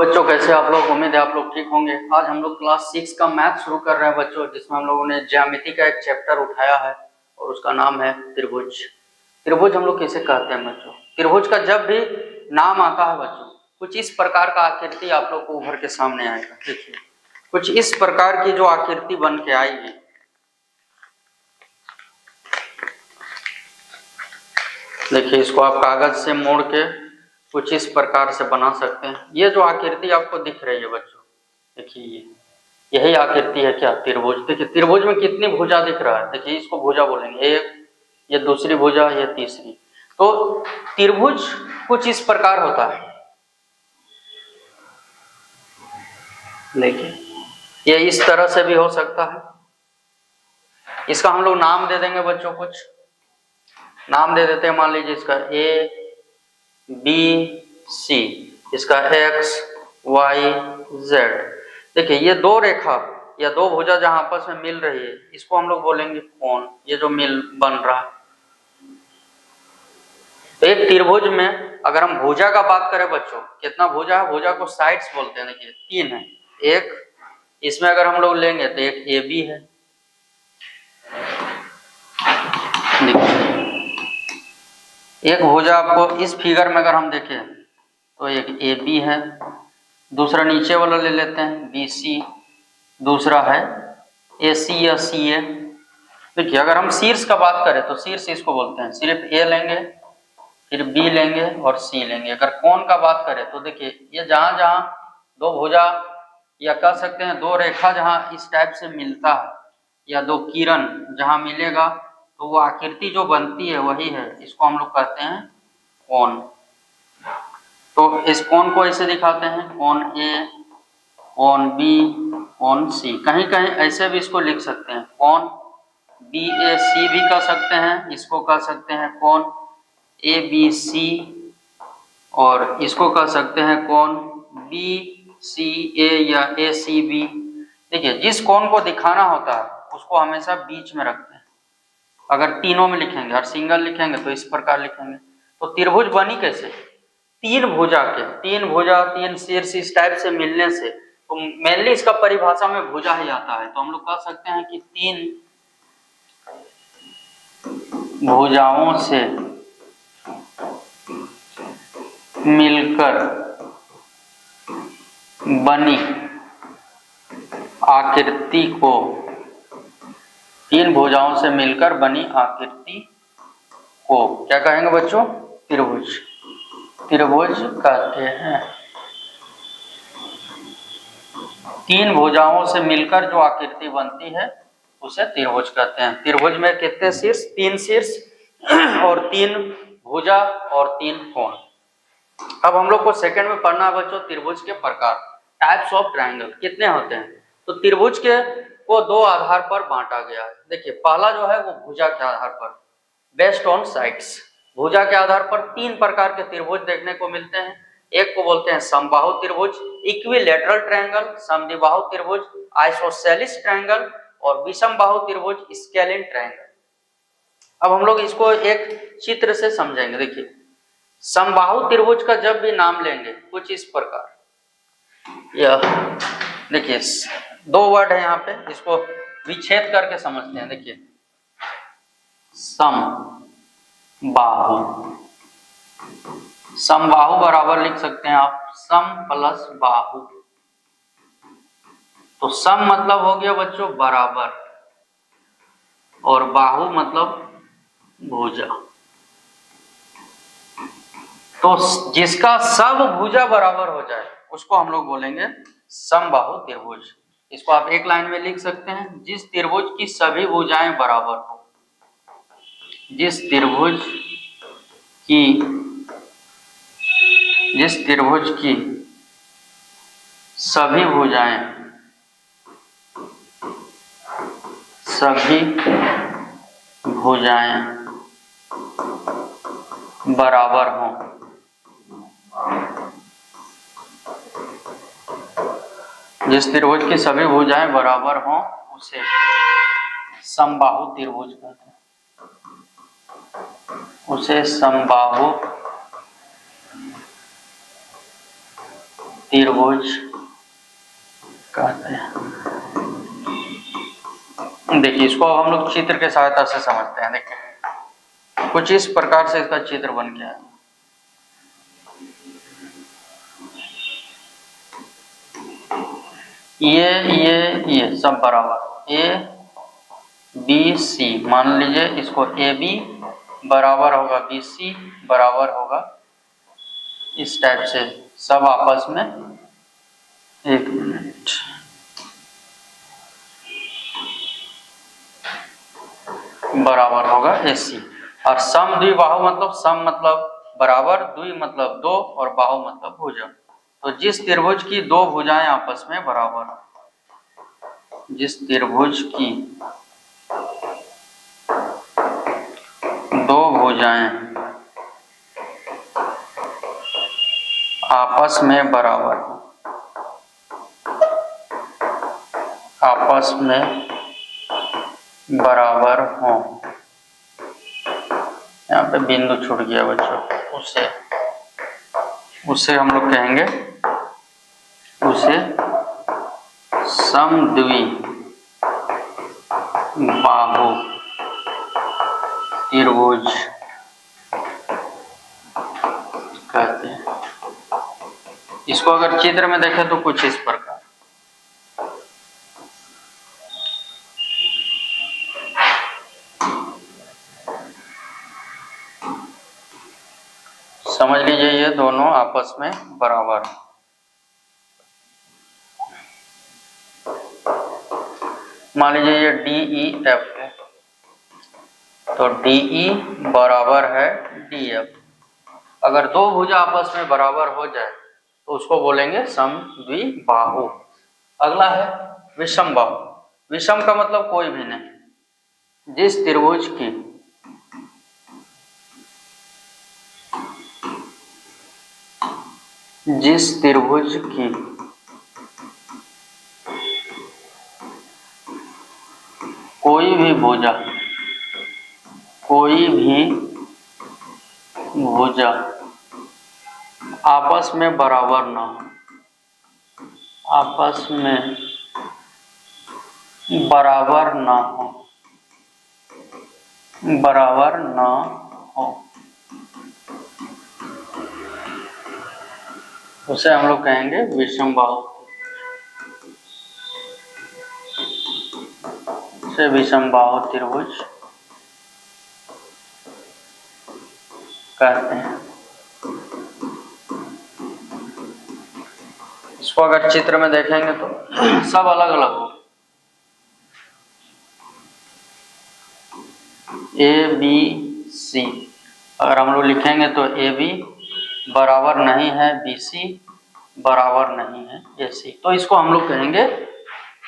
बच्चों, कैसे आप लोग? उम्मीद है आप लोग ठीक होंगे। आज हम लोग क्लास 6 का मैथ शुरू कर रहे हैं बच्चों, जिसमें हम लोगों ने ज्यामिति का एक चैप्टर उठाया है और उसका नाम है त्रिभुज। त्रिभुज हम लोग किसे कहते हैं बच्चों? त्रिभुज का जब भी नाम आता है बच्चों, कुछ इस प्रकार का आकृति आप लोग को उभर के सामने आएगा। देखिए, कुछ इस प्रकार की जो आकृति बन के आएगी, देखिए इसको आप कागज से मोड़ के कुछ इस प्रकार से बना सकते हैं। ये जो आकृति आपको दिख रही है बच्चों, देखिए यही आकृति है क्या? त्रिभुज। देखिए त्रिभुज में कितनी भुजा दिख रहा है? देखिए इसको भुजा बोलेंगे, एक, ये दूसरी भुजा, ये तीसरी। तो त्रिभुज कुछ इस प्रकार होता है। देखिए ये इस तरह से भी हो सकता है। इसका हम लोग नाम दे देंगे बच्चों, कुछ नाम दे देते हैं। मान लीजिए इसका ए बी सी, इसका एक्स वाई जेड। देखिए ये दो रेखा या दो भुजा जहां आपस में मिल रही है, इसको हम लोग बोलेंगे कोण। ये जो मिल बन रहा है, तो एक त्रिभुज में अगर हम भुजा का बात करें बच्चों, कितना भुजा है? भुजा को साइड्स बोलते हैं। देखिए 3 है। एक इसमें अगर हम लोग लेंगे तो एक ए बी है। एक भुजा आपको इस फिगर में अगर हम देखें तो एक ए बी है, दूसरा नीचे वाला ले लेते हैं बी सी, दूसरा है ए सी या सी ए। देखिए अगर हम शीर्ष का बात करें तो शीर्ष इसको बोलते हैं, सिर्फ ए लेंगे, फिर बी लेंगे और सी लेंगे। अगर कोण का बात करें तो देखिए ये जहां जहां दो भुजा या कह सकते हैं दो रेखा जहां इस टाइप से मिलता है, या दो किरण जहां मिलेगा, तो वो आकृति जो बनती है वही है, इसको हम लोग कहते हैं कोण। तो इस कोण को ऐसे दिखाते हैं, कोण ए, कोण बी, कोण सी। कहीं कहीं ऐसे भी इसको लिख सकते हैं, कोण बी ए सी भी कह सकते हैं, इसको कह सकते हैं कोण ए बी सी, और इसको कह सकते हैं कोण बी सी ए या ए सी बी। देखिए जिस कोण को दिखाना होता है उसको हमेशा बीच में रखते हैं। अगर तीनों में लिखेंगे और सिंगल लिखेंगे तो इस प्रकार लिखेंगे। तो त्रिभुज बनी कैसे? तीन भुजा, तीन शीर्ष इस टाइप से मिलने से, तो मेनली इसका परिभाषा में भुजा ही आता है। तो हम लोग कह सकते हैं कि तीन भुजाओं से मिलकर बनी आकृति को, तीन भुजाओं से मिलकर बनी आकृति को क्या कहेंगे बच्चों? त्रिभुज। त्रिभुज कहते हैं। तीन भुजाओं से मिलकर जो आकृति बनती है उसे त्रिभुज कहते हैं। त्रिभुज में कितने शीर्ष? 3 शीर्ष और 3 भुजा और 3 कोण। अब हम लोग को सेकंड में पढ़ना है बच्चों त्रिभुज के प्रकार, टाइप्स ऑफ ट्रायंगल। कितने होते हैं? तो त्रिभुज के को 2 आधार पर बांटा गया है। देखिए पहला जो है वो भुजा के आधार पर, बेस्ड ऑन साइड्स। भुजा के आधार पर 3 प्रकार के त्रिभुज देखने को मिलते हैं। एक को बोलते हैं समबाहु त्रिभुज, इक्विलैटरल ट्रायंगल, समद्विबाहु त्रिभुज, आइसोसेलिस ट्रायंगल, और विषमबाहु त्रिभुज, स्केलिन ट्रायंगल। अब हम लोग इसको एक चित्र से समझेंगे। देखिए समबाहु त्रिभुज का जब भी नाम लेंगे कुछ इस प्रकार, यह देखिए 2 वर्ड है यहाँ पे, इसको विच्छेद करके समझते हैं। देखिए समबाहु, समबाहु बराबर लिख सकते हैं आप सम प्लस बाहु। तो सम मतलब हो गया बच्चों बराबर, और बाहु मतलब भुजा। तो जिसका सब भुजा बराबर हो जाए उसको हम लोग बोलेंगे समबाहु त्रिभुज। इसको आप एक लाइन में लिख सकते हैं, जिस त्रिभुज की सभी भुजाएं बराबर हो। जिस त्रिभुज की सभी भुजाएं बराबर हों, जिस त्रिभुज की सभी भुजाएं बराबर हों उसे समबाहु त्रिभुज कहते हैं। उसे समबाहु त्रिभुज कहते हैं। देखिए इसको अब हम लोग चित्र के सहायता से समझते हैं। देखिए कुछ इस प्रकार से इसका चित्र बन गया है। ये सब बराबर, ए बी सी, मान लीजिए इसको ए बी बराबर होगा बी सी बराबर होगा, इस टाइप से सब आपस में, एक मिनट, बराबर होगा ए सी। और सम द्विबाहु मतलब सम मतलब बराबर, द्वि मतलब दो और बाहु मतलब भुजा। तो जिस त्रिभुज की दो भुजाएं आपस में बराबर, जिस त्रिभुज की दो भुजाएं आपस में बराबर, आपस में बराबर हो, यहाँ पे बिंदु छूट गया बच्चों, उसे हम लोग कहेंगे, उसे समद्वि बाहु त्रिभुज कहते हैं। इसको अगर चित्र में देखें तो कुछ इस प्रकार, समझ लीजिए ये दोनों आपस में बराबर है। मान लीजिए ये डी ई एफ है, तो डी ई बराबर है डी एफ। अगर दो भुजा आपस में बराबर हो जाए तो उसको बोलेंगे समद्विबाहु। अगला है विषम बाहु। विषम का मतलब कोई भी नहीं, जिस त्रिभुज की कोई भी भुजा आपस में बराबर ना हो, आपस में बराबर ना हो, उसे हम लोग कहेंगे विषम बाहु। से विषम बाहु त्रिभुज कहते हैं। इसको अगर चित्र में देखेंगे तो सब अलग अलग हो, ए बी सी। अगर हम लोग लिखेंगे तो ए बी बराबर नहीं है बी सी, बराबर नहीं है ए सी, तो इसको हम लोग कहेंगे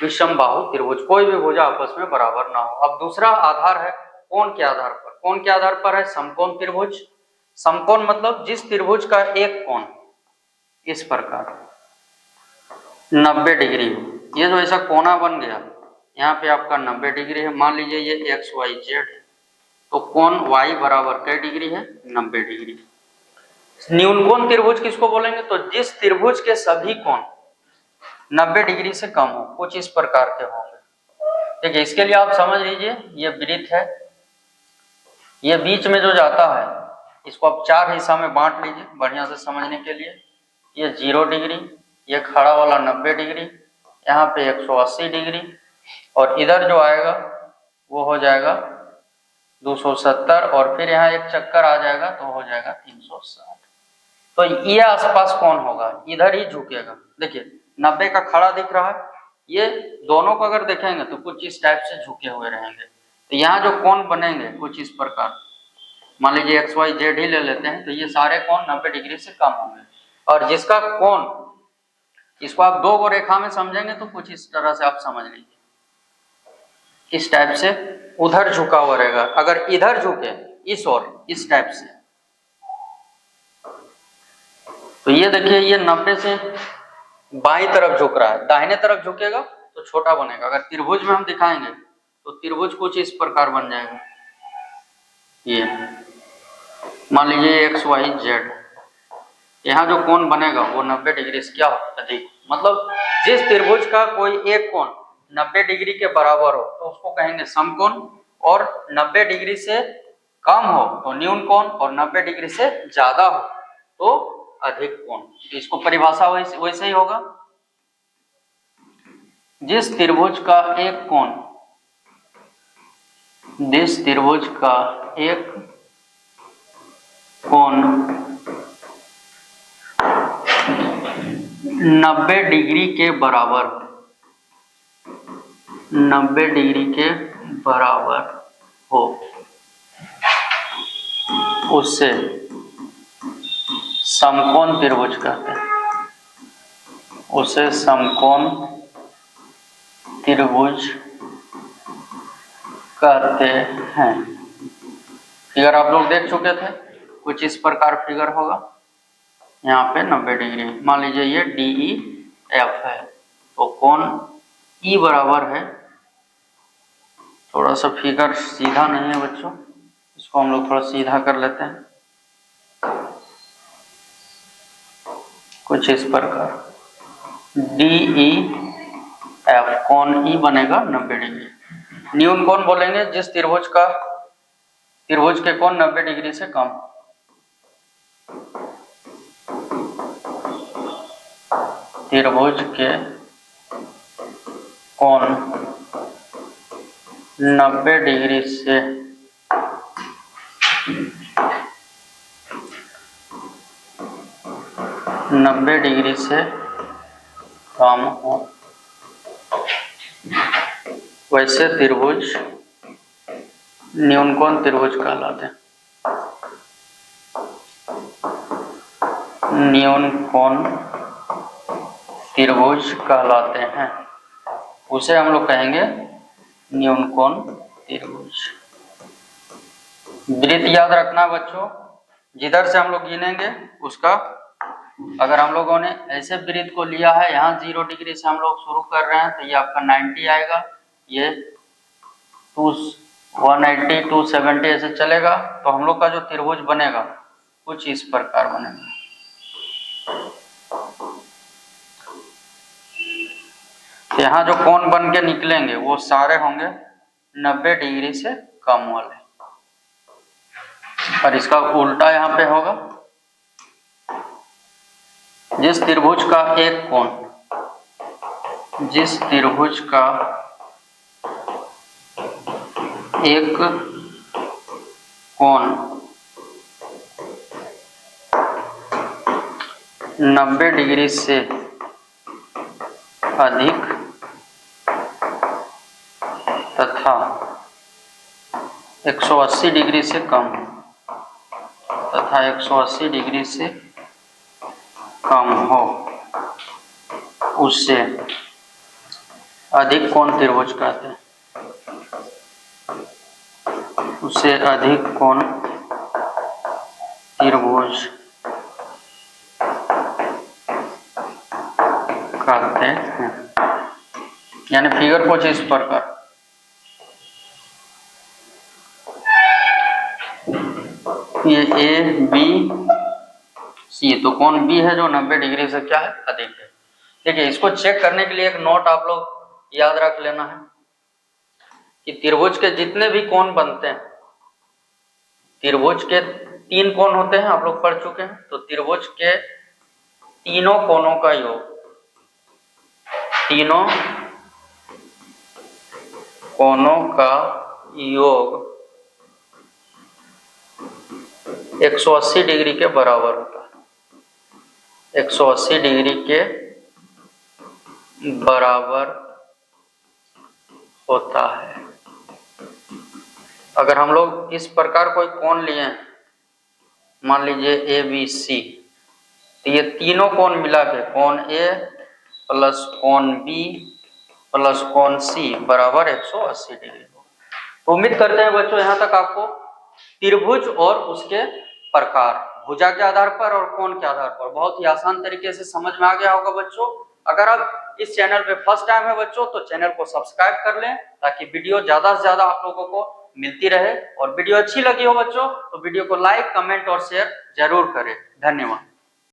विषम बाहु त्रिभुज। कोई भी भुजा आपस में बराबर ना हो। अब दूसरा आधार है कोण के आधार पर। कोण के आधार पर है समकोण त्रिभुज। समकोण मतलब जिस त्रिभुज का एक कोण इस प्रकार 90 डिग्री हो। ये जो ऐसा कोना बन गया, यहाँ पे आपका 90 डिग्री है। मान लीजिए ये एक्स वाई जेड है, तो कोण y बराबर कई डिग्री है? 90 डिग्री। न्यून कोण त्रिभुज किसको बोलेंगे? तो जिस त्रिभुज के सभी कोण 90 डिग्री से कम हो, कुछ इस प्रकार के होंगे। देखिए इसके लिए आप समझ लीजिए, ये वृत्त है, ये बीच में जो जाता है इसको आप 4 हिस्सा में बांट लीजिए बढ़िया से समझने के लिए। ये 0 डिग्री, ये खड़ा वाला 90 डिग्री, यहाँ पे 180 डिग्री, और इधर जो आएगा वो हो जाएगा 270, और फिर यहाँ एक चक्कर आ जाएगा तो हो जाएगा 360। तो ये आसपास कौन होगा? इधर ही झुकेगा। देखिए 90 का खड़ा दिख रहा है, ये दोनों को अगर देखेंगे तो कुछ इस टाइप से झुके हुए रहेंगे। तो यहाँ जो कोण बनेंगे कुछ इस प्रकार, मान लीजिए एक्स वाई जेड ही ले लेते हैं, तो ये सारे कोण 90 डिग्री से कम होंगे। और जिसका कोण, इसको आप 2 रेखा में समझेंगे तो कुछ इस तरह से आप समझ लीजिए, इस टाइप से उधर झुका हुआ रहेगा। अगर इधर झुके इस ओर इस टाइप से, तो ये देखिए ये 90 से बाईं तरफ झुक रहा है, दाहिने तरफ झुकेगा तो छोटा बनेगा। अगर त्रिभुज में हम दिखाएंगे तो त्रिभुज कुछ इस प्रकार बन जाएगा। ये मान लीजिए एक्स वाई जेड, यहाँ जो कोण बनेगा वो 90 डिग्री से क्या हो, अधिक। मतलब जिस त्रिभुज का कोई एक कोण 90 डिग्री के बराबर हो तो उसको कहेंगे समकोण, और 90 डिग्री से कम हो तो न्यून कोण, और 90 डिग्री से ज्यादा हो तो अधिक कोण। तो इसको परिभाषा वैसे ही होगा, जिस त्रिभुज का एक कोण, जिस त्रिभुज का एक कोण 90 डिग्री के बराबर, 90 डिग्री के बराबर हो, उससे समकोण त्रिभुज कहते हैं, उसे समकोण त्रिभुज कहते हैं। फिगर आप लोग देख चुके थे, कुछ इस प्रकार फिगर होगा। यहाँ पे 90 डिग्री, मान लीजिए ये DEF है, तो कोण E बराबर है, थोड़ा सा फिगर सीधा नहीं है बच्चों, इसको हम लोग थोड़ा सीधा कर लेते हैं, कुछ इस प्रकार DEF, कोण E बनेगा 90 डिग्री। न्यून कोण बोलेंगे जिस त्रिभुज के कोण 90 डिग्री से कम, त्रिभुज के कोण 90 डिग्री से कम हो, वैसे त्रिभुज न्यून कोण त्रिभुज कहलाते हैं। न्यून कोण त्रिभुज कहलाते हैं, उसे हम लोग कहेंगे न्यून कोण त्रिभुज। वृत्त याद रखना बच्चों, जिधर से हम लोग गिनेंगे उसका, अगर हम लोगों ने ऐसे वृत्त को लिया है, यहाँ 0 डिग्री से हम लोग शुरू कर रहे हैं तो ये आपका 90 आएगा, ये 180, 270 ऐसे चलेगा, तो हम लोग का जो त्रिभुज बनेगा कुछ इस प्रकार बनेगा। यहाँ जो कोण बन के निकलेंगे वो सारे होंगे 90 डिग्री से कम वाले, और इसका उल्टा यहाँ पे होगा, जिस त्रिभुज का एक कोण, जिस त्रिभुज का एक कोण 90 डिग्री से अधिक तथा 180 डिग्री से कम, तथा 180 डिग्री से कम हो, उससे अधिक कोण त्रिभुज कहते हैं, उसे अधिक कोण त्रिभुज कहते हैं। यानी फिगर कुछ इस प्रकार, ये ABC, तो कोण B है जो 90 डिग्री से क्या है, अधिक है। देखिए, इसको चेक करने के लिए एक नोट आप लोग याद रख लेना है कि त्रिभुज के जितने भी कोण बनते हैं, त्रिभुज के 3 कोण होते हैं, आप लोग पढ़ चुके हैं, तो त्रिभुज के तीनों कोणों का योग, तीनों कोणों का योग 180 डिग्री के बराबर होता है, 180 डिग्री के बराबर होता है। अगर हम लोग इस प्रकार कोई कोण लिए, मान लीजिए ABC, तो ये तीनों कोण मिला के कोण A प्लस कोण B प्लस कोण C बराबर 180 डिग्री हो। तो उम्मीद करते हैं बच्चों यहाँ तक आपको त्रिभुज और उसके प्रकार, भुजा के आधार पर और कोण के आधार पर बहुत ही आसान तरीके से समझ में आ गया होगा बच्चों। अगर आप इस चैनल पे फर्स्ट टाइम है बच्चों, तो चैनल को सब्सक्राइब कर लें ताकि वीडियो ज्यादा से ज्यादा आप लोगों को मिलती रहे। और वीडियो अच्छी लगी हो बच्चों तो वीडियो को लाइक, कमेंट और शेयर जरूर करें। धन्यवाद।